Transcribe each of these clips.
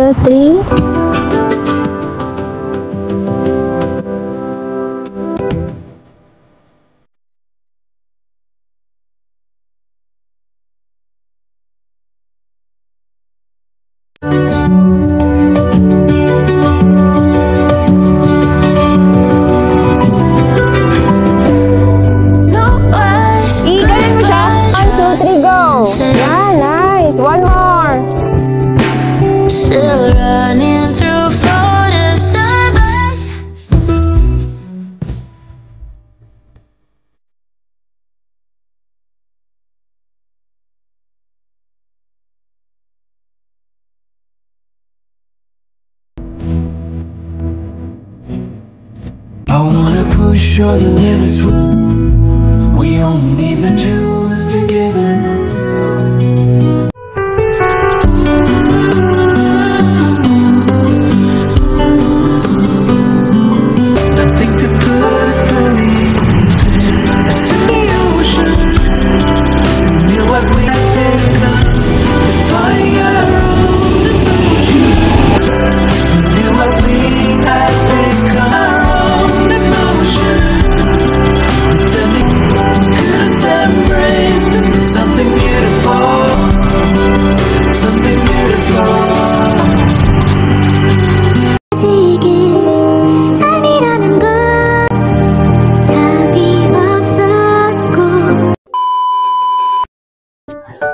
2, 3. I wanna push all the limits. We only need the two of us together. Nothing to put belief in. It's in the ocean. We knew what we had become, defying our own emotion. We knew what we had become. Something beautiful, something beautiful. 삶이라는 건 답이 없었고.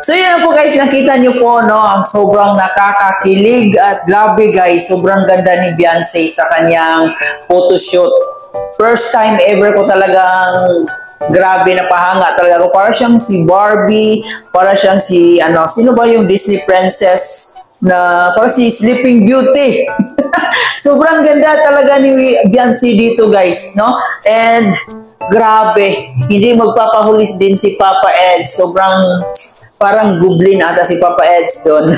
So yun na po guys, nakita niyo po no, ang sobrang nakakakilig at grabe guys, sobrang ganda ni Beyonce sa kanyang photoshoot. First time ever ko talagang grabe na pahanga talaga ako. Para siyang si Barbie, para siyang si ano, sino ba yung Disney princess na para si Sleeping Beauty. Sobrang ganda talaga ni Beyonce dito guys, no? And grabe, hindi magpapahulis din si Papa Ed. Sobrang parang goblin ata si Papa Eds doon.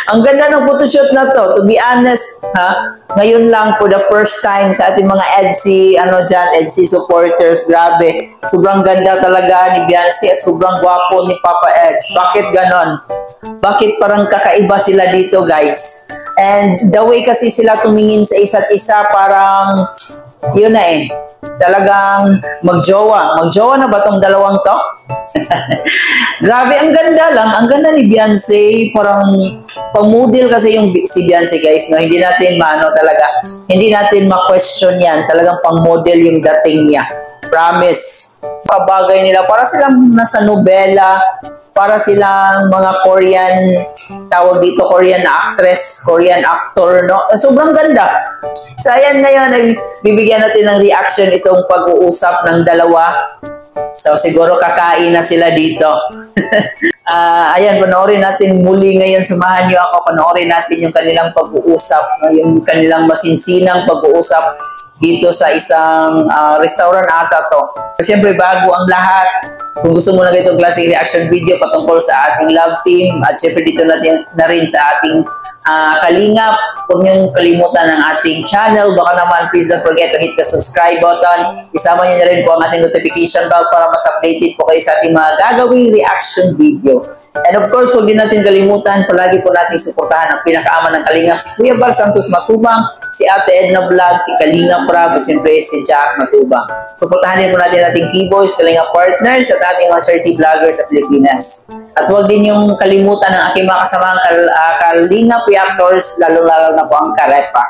Ang ganda ng photoshoot na to. To be honest, ha? Ngayon lang po, the first time sa ating mga Edsy, ano dyan, Edsy supporters, grabe. Sobrang ganda talaga ni Beyonce at sobrang gwapo ni Papa Eds. Bakit ganon? Bakit parang kakaiba sila dito, guys? And the way kasi sila tumingin sa isa't isa, parang, yun na eh. Talagang magjowa. Magjowa na ba tong dalawang to? Grabe, ang ganda lang. Ang ganda ni Beyonce. Parang pang-model kasi yung si Beyonce guys. No? Hindi natin maano talaga. Hindi natin ma-question yan. Talagang pang-model yung dating niya. Promise. Kabagay nila. Para silang nasa nobela. Para silang mga Korean, tawag dito Korean actress, Korean actor, no? Sobrang ganda. So ayan ngayon, bibigyan natin ng reaction itong pag-uusap ng dalawa. So siguro kakain na sila dito. Ayan, panoorin natin muli ngayon. Samahan niyo ako, panoorin natin yung kanilang pag-uusap, yung kanilang masinsinang pag-uusap dito sa isang restaurant ata to. Siyempre bago ang lahat, kung gusto mo na itong klaseng reaction video patungkol sa ating love team at syempre dito natin na rin sa ating kalingap, huwag niyong kalimutan ang ating channel. Baka naman please don't forget to hit the subscribe button. Isama niyo na rin po ang ating notification bell para mas updated po kayo sa ating mga gagawing reaction video. And of course, huwag din natin kalimutan, palagi po natin suportahan ang pinakaama ng kalingap, si Kuya Bal Santos Matubang, si Ate Edna Vlog, si Kalingap Prab, at siyempre si Jack Matubang. Suportahan din po natin ating Keyboys, Kalingap Partners, at ating mga charity vloggers sa Pilipinas. At huwag din yung kalimutan ng aking mga kasamang Kalingap reactors, lalo-lalo na po ang Karepa.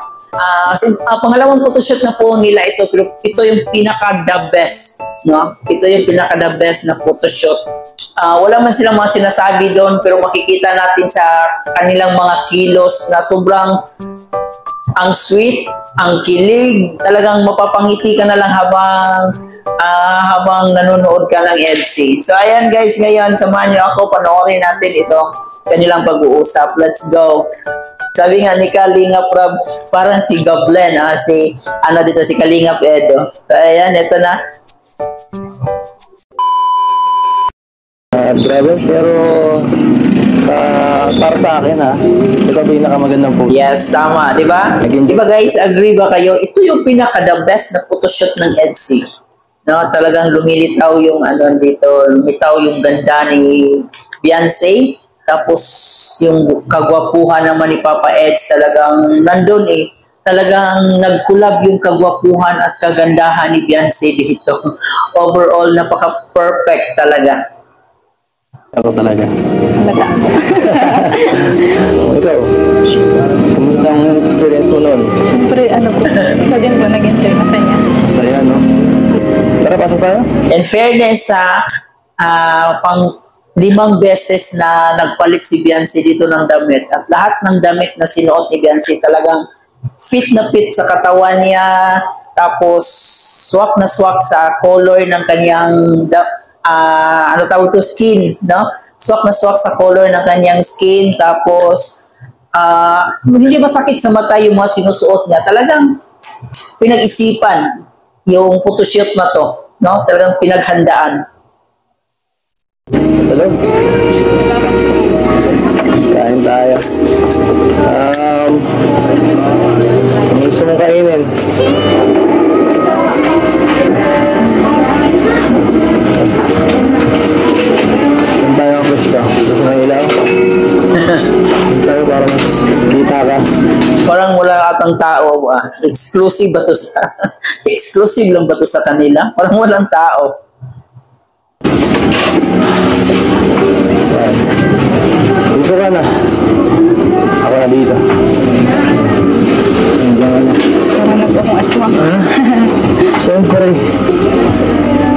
Pangalawang photoshoot na po nila ito, pero ito yung pinaka-the best, no? Ito yung pinaka-the best na photoshoot. Wala man silang mga sinasabi doon, pero makikita natin sa kanilang mga kilos na sobrang ang sweet, ang kilig, talagang mapapangiti ka na lang habang nanonood ka ng EDC. So ayan guys, ngayon samahan niyo ako, panoorin natin itong kanilang pag-uusap. Let's go. Sabi nga ni Kalingap Prab, parang si Goblin, si Kalingap Edo. So ayan, ito na. Grabe, pero para sa akin ito pinakamagandang photo. Yes, tama, di ba? Di ba guys, agree ba kayo? Ito yung pinaka-the best na photoshoot ng EDC. No, talagang lumilitaw yung dito, lumitaw yung ganda ni Beyonce Tapos yung kagwapuhan naman ni Papa Eds talagang nandun eh. Talagang nag-collab yung kagwapuhan at kagandahan ni Beyonce dito. Overall, napaka-perfect talaga. Ako talaga. Bata. Ikaw, kumusta ang experience mo noon? Siyempre, ano po, isa din po, nag-enjoy masaya. Saya, no? Tara, pasok tayo. In fairness sa pang 5 beses na nagpalit si Beyonce dito ng damit at lahat ng damit na sinuot ni Beyonce talagang fit na fit sa katawan niya, tapos swak na swak sa color ng kanyang ano tawag to, skin, no? Swak na swak sa color ng kanyang skin, tapos hindi masakit sa mata yung mga sinusuot niya. Talagang pinag-isipan yung photoshoot na to, no? Talagang pinaghandaan. Sa loob. Kain tayo. Ang gusto mong kainin? Saan tayo ang gusto? Gusto ng ilaw? Saan tayo para mas kita ka? Parang wala atang tao. Exclusive ba to sa exclusive lang ba to sa kanila? Parang walang tao. Saan? Dito ka na. Ako na dito. Nandiyan ka na. Parang na po akong aswang. Siyempre.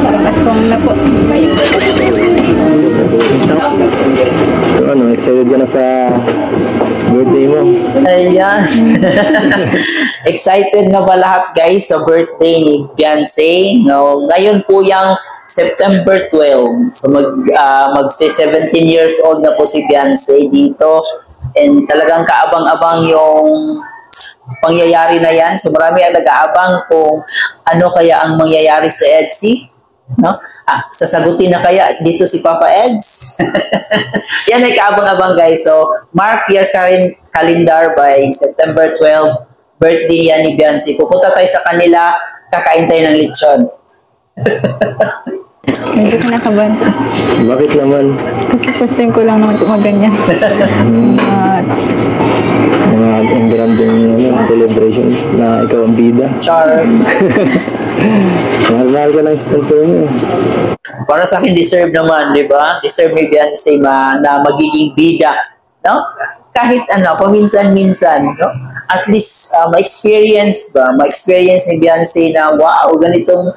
Parang aswang na po. So ano, excited ka na sa birthday mo? Ayan. Excited na ba lahat guys sa birthday ni Beyonce? No, ngayon po yung September 12. So magse 17 years old na po si Beyonce dito. And talagang kaabang-abang yung pangyayari na yan. So marami ang nag-aabang kung ano kaya ang mangyayari sa EDSI. No? Sasagutin na kaya dito si Papa Eds? Yan ay kaabang-abang guys. So mark your calendar by September 12. Birthday yan ni Beyonce. Pupunta tayo sa kanila, kakain tayo ng lechon. Medyo kinakabahan po. Bakit naman? Kasi first time ko lang naman gumaganyan. Mga ang granding celebration na ikaw ang bida. Char. Mahal ka ng sponsor mo. Para sa akin, deserve naman, di ba? Deserve ni Beyonce na magiging bida. No? Kahit ano, paminsan-minsan, no? At least, ma-experience ba? Ma-experience ni Beyonce na, wow, ganitong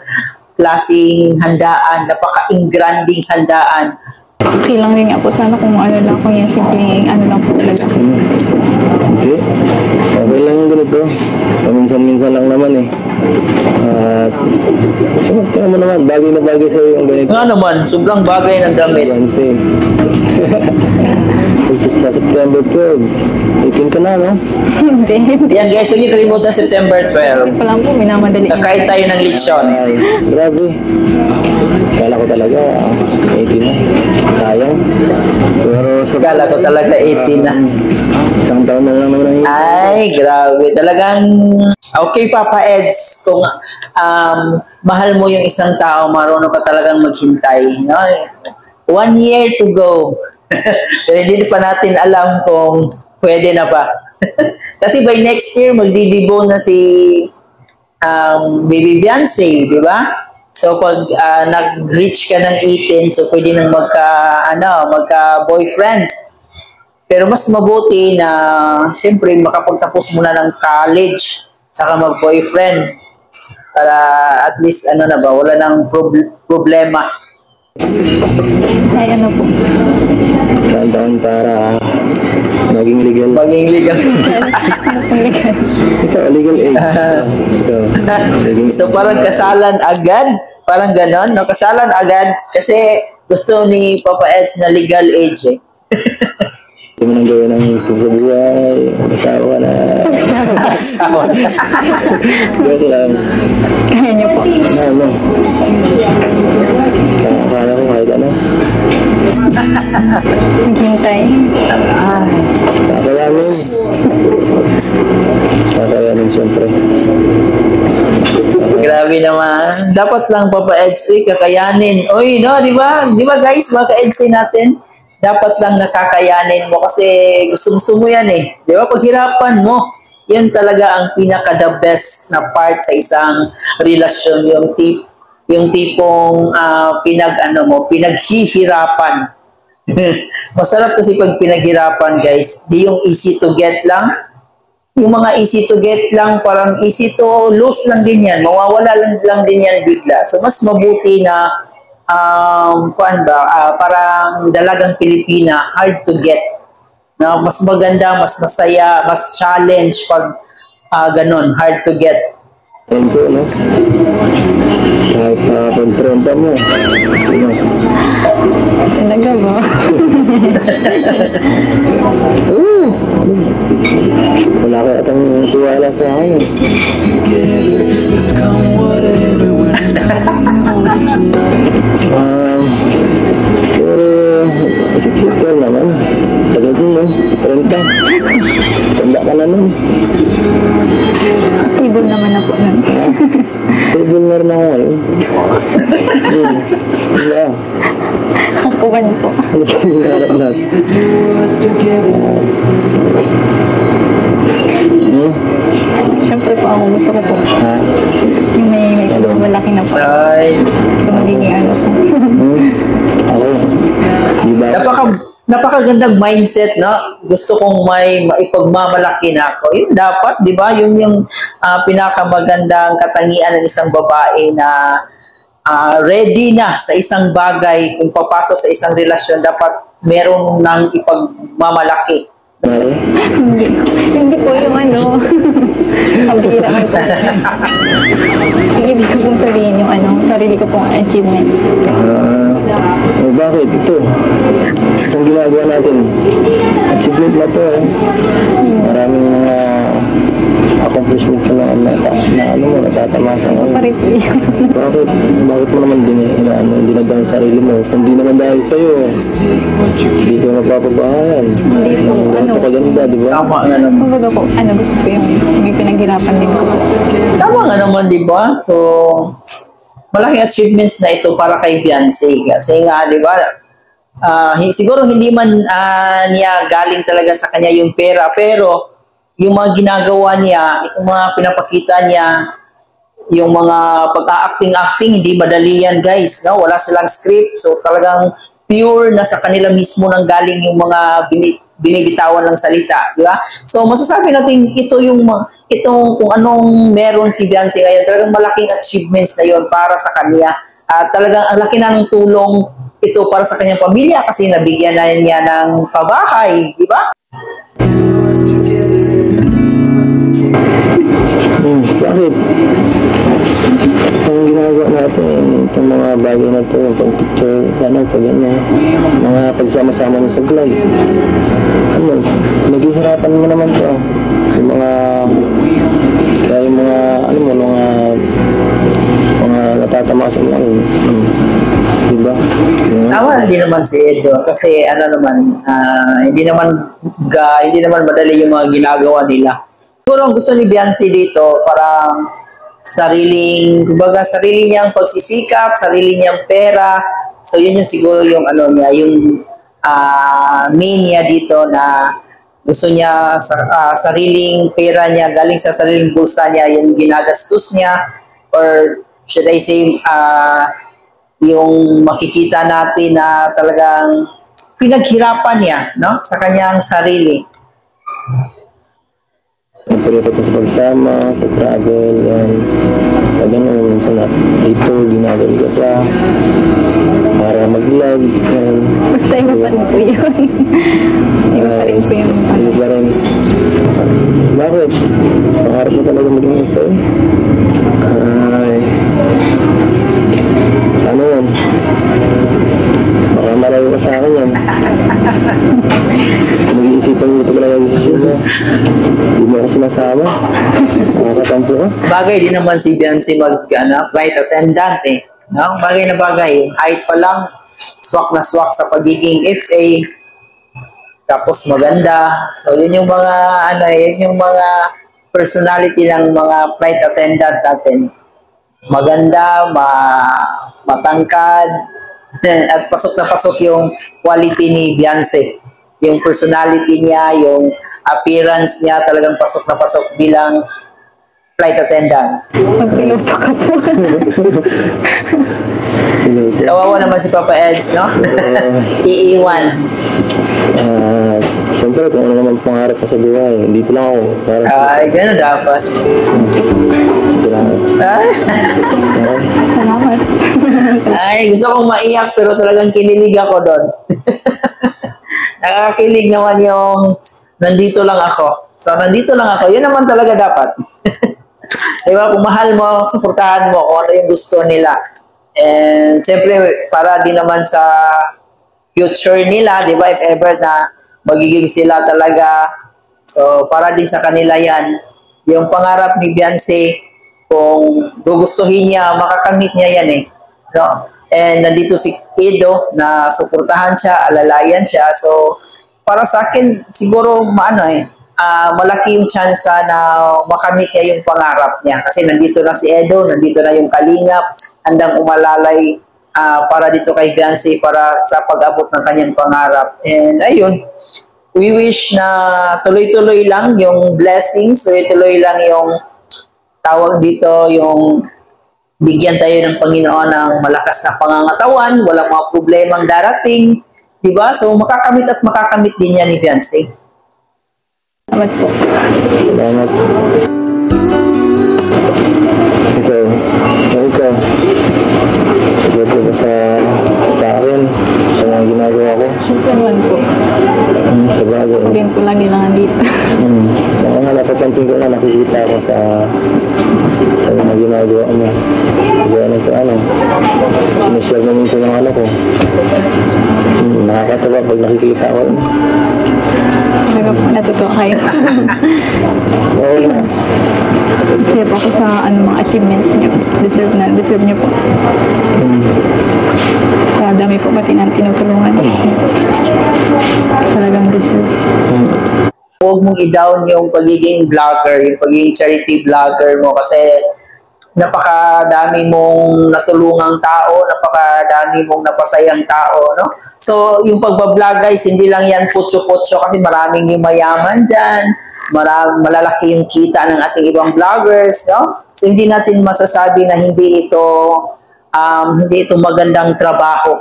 klaseng handaan, napaka-ingranding handaan. Okay lang din nga po sana kung ano lang, kung yung simpleng ano lang po talaga. Okay. Okay lang yung ganito. Paminsan-minsan lang naman eh. At tingnan mo naman, bagay na bagay sa'yo yung ganito. Nga naman, sobrang bagay ng damit. Beyonce. Sa September 12. 18 ka na, no? Hindi. Yan guys, huwag niyo kalimutan September 12. Pa lang po, minamadali. Kakain tayo ng lechon. Ay, grabe. Kala ko talaga, 18 na. Sayang. Pero sa Kala ko talaga 18 na. isang taon na lang naman ang Ay, grabe. Talagang, okay Papa Eds, kung mahal mo yung isang tao, marunong ka talagang maghintay. No? 1 year to go. Pero hindi pa natin alam kung pwede na ba. Kasi by next year, magdidibo na si Baby Beyonce, di ba? So pag nag-reach ka ng 18, so pwede nang magka-boyfriend. Pero mas mabuti na, siyempre, makapagtapos muna ng college, saka mag-boyfriend. Para at least, wala nang problema. Ay, ano po. isang taon para maging legal. Maging legal. Ano pong legal? Ito, legal age. Ito, legal So parang kasalan agad, parang ganon, no? Kasalan agad kasi gusto ni Papa Eds na legal age eh. Hindi mo nang gawin ng gusto sa buhay. Masawa na. Asawa na. Joke lang. Kaya niyo po. Ano? Kaya ko kahit ano. Hintay. Ay, Kakayanin. Kakayanin siyempre. grabe naman. Dapat lang Papa Eds, kakayanin. Oy, no, di ba? Di ba guys, mga ka-Eds natin? dapat lang nakakayanin mo kasi gusto mo yan eh. Di ba? Paghirapan mo, yan talaga ang pinaka-the best na part sa isang relasyon. Yung tipong pinaghihirapan. Masarap kasi pag pinaghirapan, guys. Di yung easy to get lang. Yung mga easy to get lang, parang easy to lose lang din yan. Mawawala lang din yan bigla. So, mas mabuti na parang dalagang Pilipina, hard to get. Na mas maganda, mas masaya, mas challenge pag ganun, hard to get. Thank you, no? Kahit pag-trenta mo. Talaga ba? Wala ka atang tiwala sa akin. It's come whatever when it's coming over tonight. Pero, isip-isip ka naman. Tagal din, no? 30. Tanda ka na nun. Stable naman na po nun. Stable na rin ako ngayon. Yeah. Kakuban po. Ano pa yung harap natin? The two of us together. Siyempre po ako gusto ko po. Ha? Yung may malaki na po. Ay, So magiging ano po. Ako. Di ba? napakagandang mindset, no? Gusto kong may maipagmamalaki na ako. Yun dapat, di ba? Yun yung pinakamagandang katangian ng isang babae na ready na sa isang bagay. Kung papasok sa isang relasyon, dapat meron nang ipagmamalaki. Hindi po yung ano. Kabira man po. Ibig ko pong sabihin yung ano, sarili ko pong achievements. Bakit? Ito. Itong ginagawa natin. Achievement na to. Maraming mga accomplishment na natatamasa ngayon. Pare po yun. Bakit mo naman hindi na dahil sarili mo? Kung di naman dahil sa'yo, hindi ko napapabahayan. Hindi po, ano. Napakaganda, di ba? Tama nga naman. Kumbaga po, ano, gusto ko yung may pinaghirapan din ko po. Tama nga naman, di ba? So, malaking achievements na ito para kay Beyonce. Kasi nga, di ba, siguro hindi man niya galing talaga sa kanya yung pera, pero yung mga ginagawa niya, itong mga pinapakita niya, yung mga pag-acting-acting, hindi madali yan, guys. No? Wala silang script. So, talagang pure na sa kanila mismo nang galing yung mga binibitawan ng salita, di ba? So, masasabi natin itong kung anong meron si Beyonce ngayon, talagang malaking achievements na yon para sa kanya. At talagang ang laki ng tulong ito para sa kanyang pamilya kasi nabigyan na niya ng pabahay, di ba? Bakit? Ang ginagawa natin, itong mga bagay na ito, yung pag-picture, mga pagsama-sama mo sa vlog. Naghihirapan mo naman ito. Yung mga natatamasa mo lang. Diba? Tama, hindi naman si Edo kasi hindi naman madali yung mga ginagawa nila. Siguro ang gusto ni Beyonce dito parang sarili niyang pagsisikap, sarili niyang pera. So yun yung siguro yung yung main niya dito na gusto niya sariling pera niya, galing sa sariling bulsa niya yung ginagastos niya, or should I say yung makikita natin na talagang pinaghirapan niya, no, sa kanyang sarili. Nagpalipat sa pagsama, sa travel, yan. Pag ano, minsan na dito, ginagawa ka pa para mag-vlog, yan. Basta iba pa rin po yun. Iba pa rin po yung ano. Iba rin. Bakit? Pangarap mo talaga maging ito eh. Ay. Ano yan? Baka malayo ka sa akin yan. Mag-iisipan mo ito talaga yung decision mo. Hindi mo ako sinasama. Nakakatampo ka. Bagay din naman si Beyonce flight attendant eh. No? Bagay na bagay. Height pa lang, swak na swak sa pagiging FA. Tapos maganda. So yun yung mga personality ng mga flight attendant natin. Maganda, matangkad, At pasok na pasok yung quality ni Beyonce. Yung personality niya, yung appearance niya, talagang pasok na pasok bilang flight attendant. Magpiloto ka po. Kawawa naman si Papa Eds, no? Iiwan. Siyempre, kung ano naman pangarap ko sa buhay, dito lang ako. Para Ay, gano'n dapat. dito lang ako. Salamat. Ay, gusto kong maiyak pero talagang kinilig ako doon. Nakakakilig naman yung nandito lang ako. So, nandito lang ako. Yun naman talaga dapat. Diba? Kung mahal mo, suportahan mo kung ano yung gusto nila. And, syempre, para din naman sa future nila, di ba? If ever na magiging sila talaga. So, para din sa kanila yan. Yung pangarap ni Beyonce, kung gugustuhin niya, makakamit niya yan eh. No? And nandito si Edo na suportahan siya, alalayan siya. So, para sa akin, siguro, malaki yung chance na makamit niya yung pangarap niya. Kasi nandito na si Edo, nandito na yung Kalingap, handang umalalay para dito kay Beyonce para sa pag-abot ng kanyang pangarap. And ayun, we wish na tuloy-tuloy lang yung blessings, tuloy-tuloy lang yung tawag dito, yung bigyan tayo ng Panginoon ng malakas na pangangatawan, walang mga problemang darating, di ba? So makakamit at makakamit din yan ni Beyonce. Salamat po. Salamat. Ikaw. Siguro ba sa akin, sa mga ginagawa ko? Siyempre naman po. Sa bagay. Again po lagi lang nandito. Sa mga napapansin ko na nakikita ko sa mga ginagawa mo. Kaya na sa sinishare na minsan ng ko. Nakakatawa pag nakikita ko. Talaga po natutuwa kayo. Oo na. Kasi po ako sa mga achievements niyo. Deserve niyo po. Sa dami po pati ng tinutulungan. Talagang deserve. Huwag mong i-down yung pagiging vlogger, yung pagiging charity vlogger mo kasi napakadami mong natulungang tao, napakadami mong napasayang tao, no? So, yung pagbablog guys, hindi lang yan putyo-putyo kasi maraming yung mayaman dyan, malalaki yung kita ng ating ibang vloggers, no? So, hindi natin masasabi na hindi ito magandang trabaho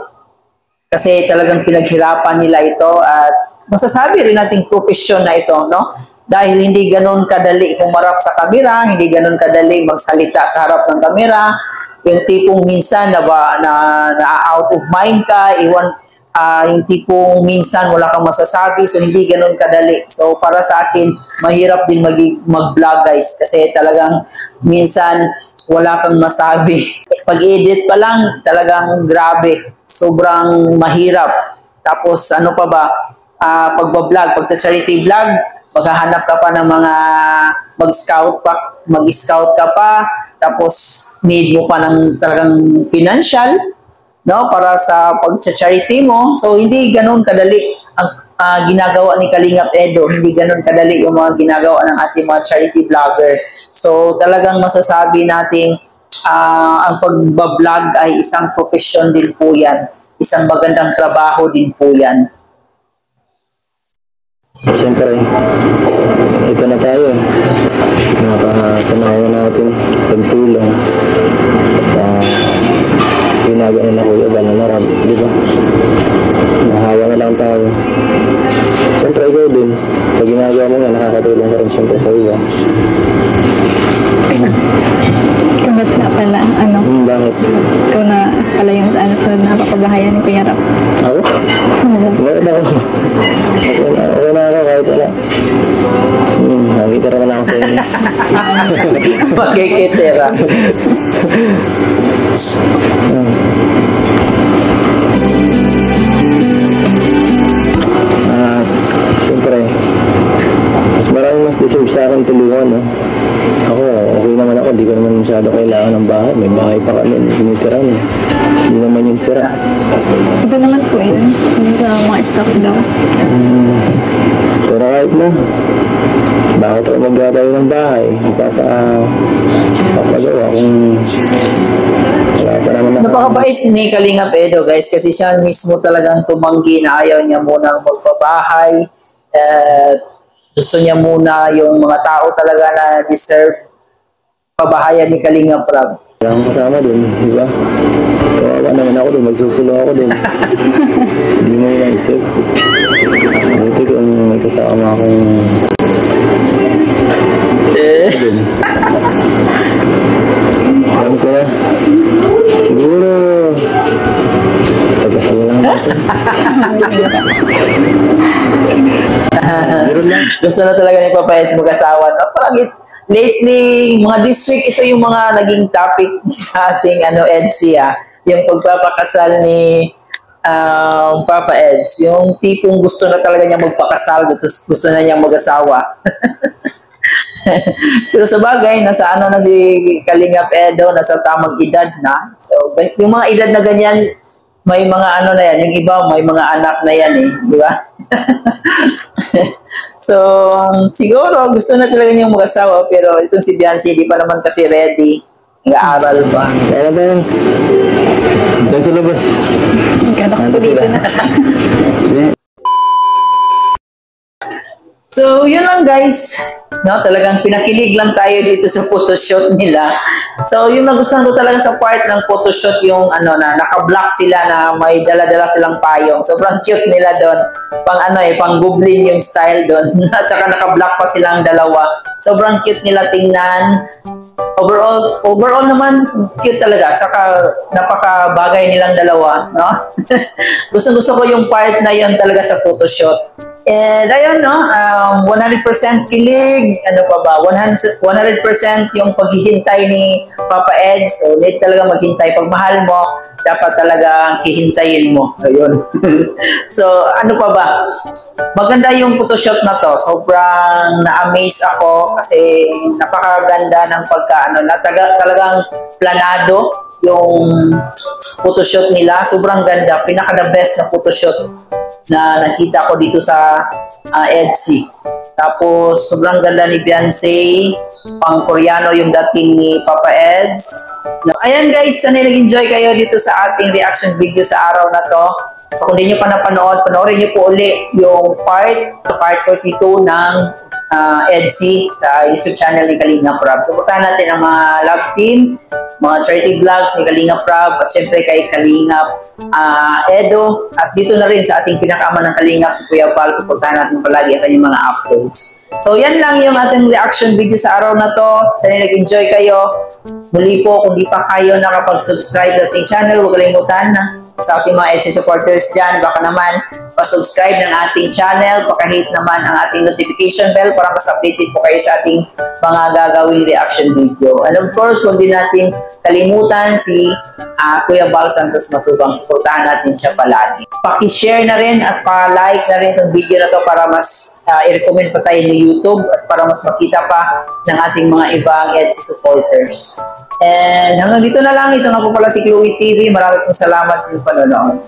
kasi talagang pinaghirapan nila ito at masasabi rin nating profesyon na ito, no? Dahil hindi ganun kadali humarap sa kamera, hindi ganun kadali magsalita sa harap ng kamera. Yung tipong minsan na out of mind ka, yung tipong minsan wala kang masasabi, so hindi ganun kadali. So para sa akin, mahirap din mag-vlog guys kasi talagang minsan wala kang masabi. Pag-edit pa lang, talagang grabe, sobrang mahirap. Tapos ano pa ba? Pagbablog, pagsa-charity vlog, maghahanap ka pa ng mga mag-scout ka pa, tapos need mo pa ng talagang financial, no, para sa pagsa-charity mo. So hindi ganoon kadali ang ginagawa ni Kalingap Edo, hindi ganoon kadali yung mga ginagawa ng ating mga charity vlogger. So talagang masasabi nating ang pagbablog ay isang profesyon din po yan, isang magandang trabaho din po yan. Siyempre, ito na tayo. Nakakanawa natin pagtulong sa ginagawa na Kuya Van na marami, di ba? Nahawa na lang tayo. Siyempre, ikaw din. Sa ginagawa mo nga, nakakatulong ka rin siyempre sa iba. Congrats nga pala, Bakit? ikaw na pala yung sa napapabahayan ni Kuya Rap. Ako? Bakit ako? Okay na ako kahit wala. Nakita naman ako sa inyo. Magkikitira. Siyempre, mas maraming mas deserve sa akin tulungan, no? Ako, okay naman ako, di ko naman masyado kailangan ng bahay. May bahay pa kami, tinitira niya. Hindi naman yung tira. Iba naman po yun. Yung sa mga staff daw. Pero kahit na, bakit ako magkatayo ng bahay? Papagawa kung wala pa naman Napakabait ni Kalinga Pedro guys kasi siya mismo talagang tumanggi na ayaw niya munang magpabahay. Gusto niya muna yung mga tao talaga na deserve pabahayan ni Kalinga Prab. Wala akong kasama dun, di ba? Kawawa naman ako dun, magsusulo ako dun. Hindi mo yung isip. Buti kung may kasama akong dun. Alam ko na. Siguro. Pagkasama lang natin. Gusto na talaga ni Papa Eds mag-asawa. No? Parang lately, mga this week, ito yung mga naging topic sa ating Edsy, yung pagpapakasal ni Papa Eds. Yung tipong gusto na talaga niya magpakasal, gusto na niya mag-asawa. Pero sa bagay, nasa na si Kalinga Pedro, nasa tamang edad na. So, yung mga edad na ganyan, may mga na yan, yung iba may mga anak na yan di ba? So, siguro gusto na talaga niyang mag-asawa pero itong si Beyonce di pa naman kasi ready. Nag-aaral pa. Kaya ba yun? Doon sa labas. Nagkanak ko dito na. So, yun lang guys. No, talagang pinakilig lang tayo dito sa photoshoot nila. So, yung nagustuhan ko talaga sa part ng photoshoot yung na naka-block sila na may dala-dala silang payong. Sobrang cute nila doon. Pang goblin yung style doon. At saka naka-block pa silang dalawa. Sobrang cute nila tingnan. Overall naman cute talaga. Saka napaka-bagay nilang dalawa, no? Gusto ko yung part na yun talaga sa photoshoot. And ayun, 100% kilig, 100% yung paghihintay ni Papa Eds. So, need talaga maghintay. Pag mahal mo, dapat talaga hihintayin mo. Ayun. So, ano pa ba? Maganda yung photoshoot na to. Sobrang na-amaze ako kasi napakaganda ng talagang planado yung photoshoot nila. Sobrang ganda. Pinaka-the best na photoshoot na nakita ko dito sa Etsy. Tapos, sobrang ganda ni Beyonce. Pang-Koreano yung dating ni Papa Eds. Ayan guys, sana nag-enjoy kayo dito sa ating reaction video sa araw na to. So, kung di nyo pa napanood, panoorin nyo po uli yung part 42 ng Etsy sa YouTube channel ni Kalinga Prab. Supportahan natin ang mga love team, mga charity vlogs ni Kalinga Prab, at syempre kay Kalinga Edo. At dito na rin sa ating pinakama ng Kalingap, si Kuya Val. Supportahan natin palagi ang kanyang mga uploads. So yan lang yung ating reaction video sa araw na to. Sana nag-enjoy kayo. Muli po, kung di pa kayo nakapag-subscribe sa ating channel, huwag kalimutan na sa ating mga Etsy supporters dyan, baka naman pa-subscribe ng ating channel, paka-hit naman ang ating notification bell para mas updated po kayo sa ating mga gagawing reaction video. And of course, huwag din natin kalimutan si Kuya Val Santos Matubang. Supportahan natin siya palagi. Paki-share na rin at pa-like na rin itong video na to para mas i-recommend pa tayo ni YouTube at para mas makita pa ng ating mga ibang Etsy supporters. And hanggang dito na lang. Ito nga po pala si Chloe TV. Maraming salamat sa inyong panonood.